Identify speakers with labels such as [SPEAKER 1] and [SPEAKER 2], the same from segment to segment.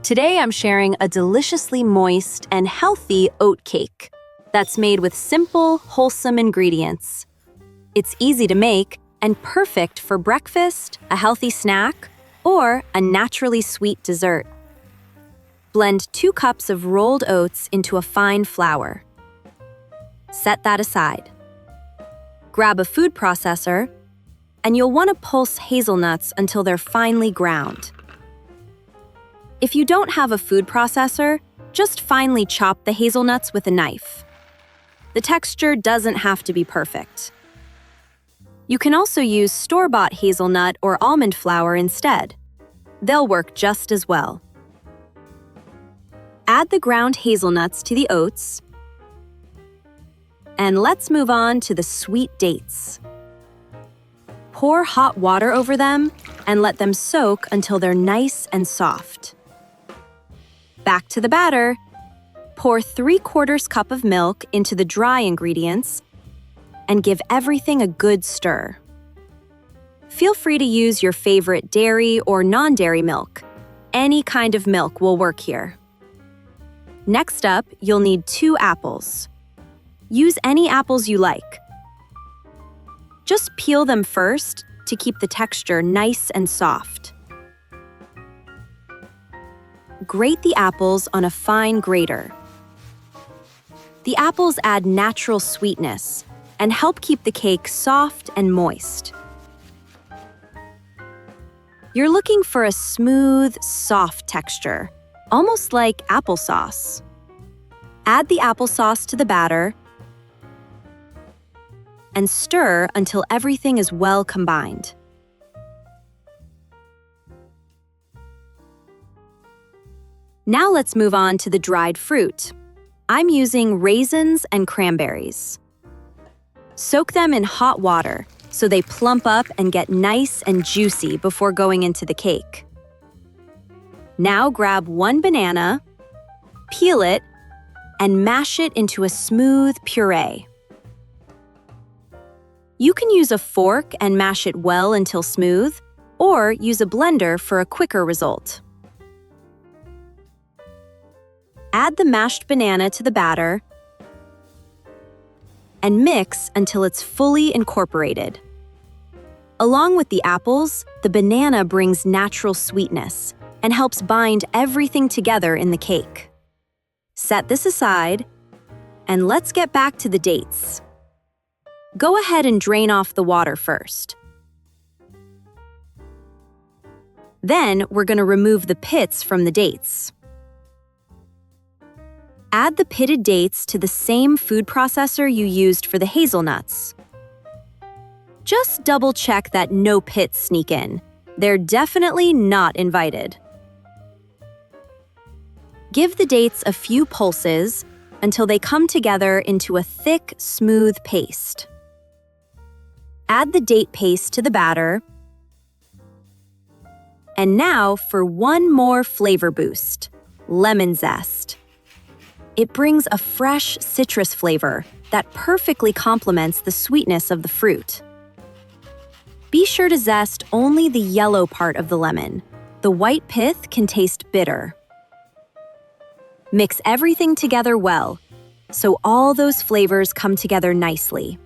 [SPEAKER 1] Today I'm sharing a deliciously moist and healthy oat cake that's made with simple, wholesome ingredients. It's easy to make and perfect for breakfast, a healthy snack, or a naturally sweet dessert. Blend 2 cups of rolled oats into a fine flour. Set that aside. Grab a food processor, and you'll want to pulse hazelnuts until they're finely ground. If you don't have a food processor, just finely chop the hazelnuts with a knife. The texture doesn't have to be perfect. You can also use store-bought hazelnut or almond flour instead. They'll work just as well. Add the ground hazelnuts to the oats, and let's move on to the sweet dates. Pour hot water over them and let them soak until they're nice and soft. Back to the batter. Pour 3/4 cup of milk into the dry ingredients and give everything a good stir. Feel free to use your favorite dairy or non-dairy milk. Any kind of milk will work here. Next up, you'll need 2 apples. Use any apples you like. Just peel them first to keep the texture nice and soft. Grate the apples on a fine grater. The apples add natural sweetness and help keep the cake soft and moist. You're looking for a smooth, soft texture, almost like applesauce. Add the applesauce to the batter and stir until everything is well combined. Now let's move on to the dried fruit. I'm using raisins and cranberries. Soak them in hot water so they plump up and get nice and juicy before going into the cake. Now grab 1 banana, peel it, and mash it into a smooth puree. You can use a fork and mash it well until smooth, or use a blender for a quicker result. Add the mashed banana to the batter and mix until it's fully incorporated. Along with the apples, the banana brings natural sweetness and helps bind everything together in the cake. Set this aside, and let's get back to the dates. Go ahead and drain off the water first. Then we're going to remove the pits from the dates. Add the pitted dates to the same food processor you used for the hazelnuts. Just double-check that no pits sneak in. They're definitely not invited. Give the dates a few pulses until they come together into a thick, smooth paste. Add the date paste to the batter. And now for one more flavor boost, lemon zest. It brings a fresh citrus flavor that perfectly complements the sweetness of the fruit. Be sure to zest only the yellow part of the lemon. The white pith can taste bitter. Mix everything together well, so all those flavors come together nicely.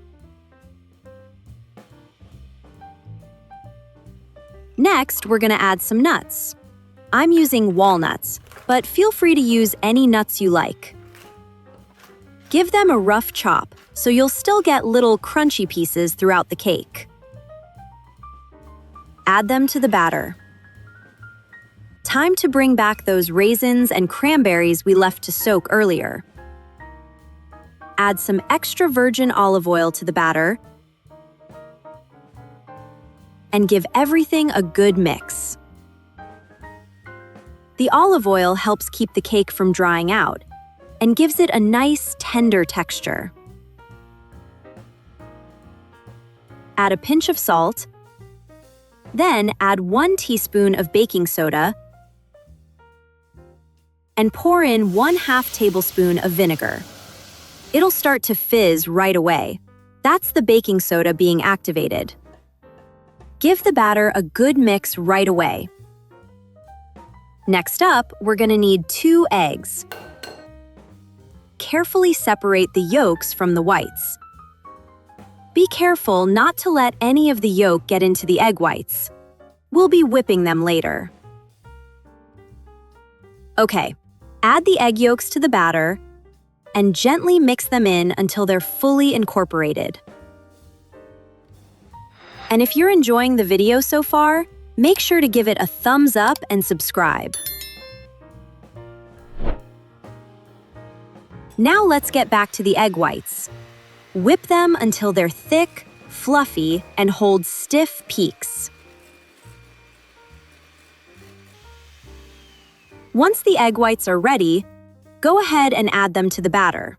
[SPEAKER 1] Next, we're going to add some nuts. I'm using walnuts, but feel free to use any nuts you like. Give them a rough chop, so you'll still get little crunchy pieces throughout the cake. Add them to the batter. Time to bring back those raisins and cranberries we left to soak earlier. Add some extra virgin olive oil to the batter and give everything a good mix. The olive oil helps keep the cake from drying out and gives it a nice, tender texture. Add a pinch of salt, then add 1 teaspoon of baking soda and pour in 1/2 tablespoon of vinegar. It'll start to fizz right away. That's the baking soda being activated. Give the batter a good mix right away. Next up, we're gonna need 2 eggs. Carefully separate the yolks from the whites. Be careful not to let any of the yolk get into the egg whites. We'll be whipping them later. Okay, add the egg yolks to the batter and gently mix them in until they're fully incorporated. And if you're enjoying the video so far, make sure to give it a thumbs up and subscribe. Now let's get back to the egg whites. Whip them until they're thick, fluffy, and hold stiff peaks. Once the egg whites are ready, go ahead and add them to the batter.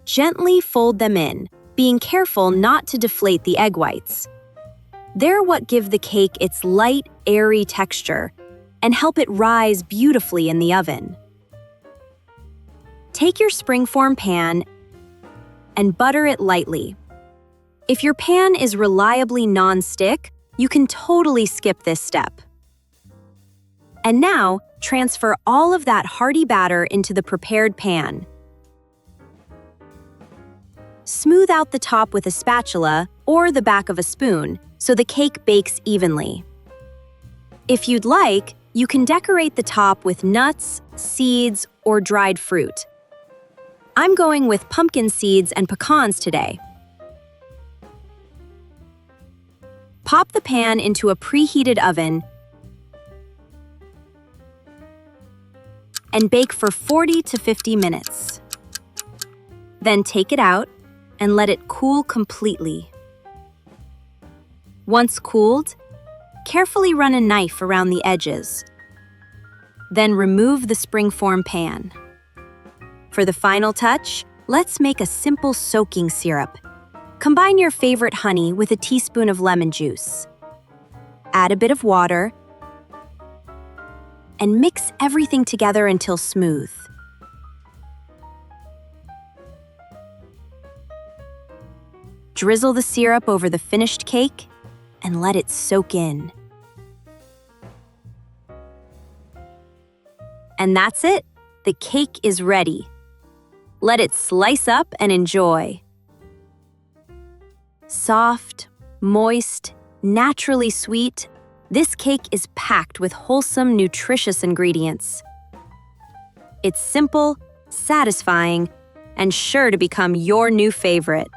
[SPEAKER 1] Gently fold them in, being careful not to deflate the egg whites. They're what give the cake its light, airy texture and help it rise beautifully in the oven. Take your springform pan and butter it lightly. If your pan is reliably non-stick, you can totally skip this step. And now, transfer all of that hearty batter into the prepared pan. Smooth out the top with a spatula or the back of a spoon so the cake bakes evenly. If you'd like, you can decorate the top with nuts, seeds, or dried fruit. I'm going with pumpkin seeds and pecans today. Pop the pan into a preheated oven and bake for 40 to 50 minutes. Then take it out and let it cool completely. Once cooled, carefully run a knife around the edges. Then remove the springform pan. For the final touch, let's make a simple soaking syrup. Combine your favorite honey with a teaspoon of lemon juice. Add a bit of water and mix everything together until smooth. Drizzle the syrup over the finished cake and let it soak in. And that's it. The cake is ready. Let it slice up and enjoy. Soft, moist, naturally sweet, this cake is packed with wholesome, nutritious ingredients. It's simple, satisfying, and sure to become your new favorite.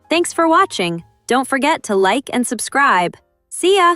[SPEAKER 1] Thanks for watching. Don't forget to like and subscribe. See ya!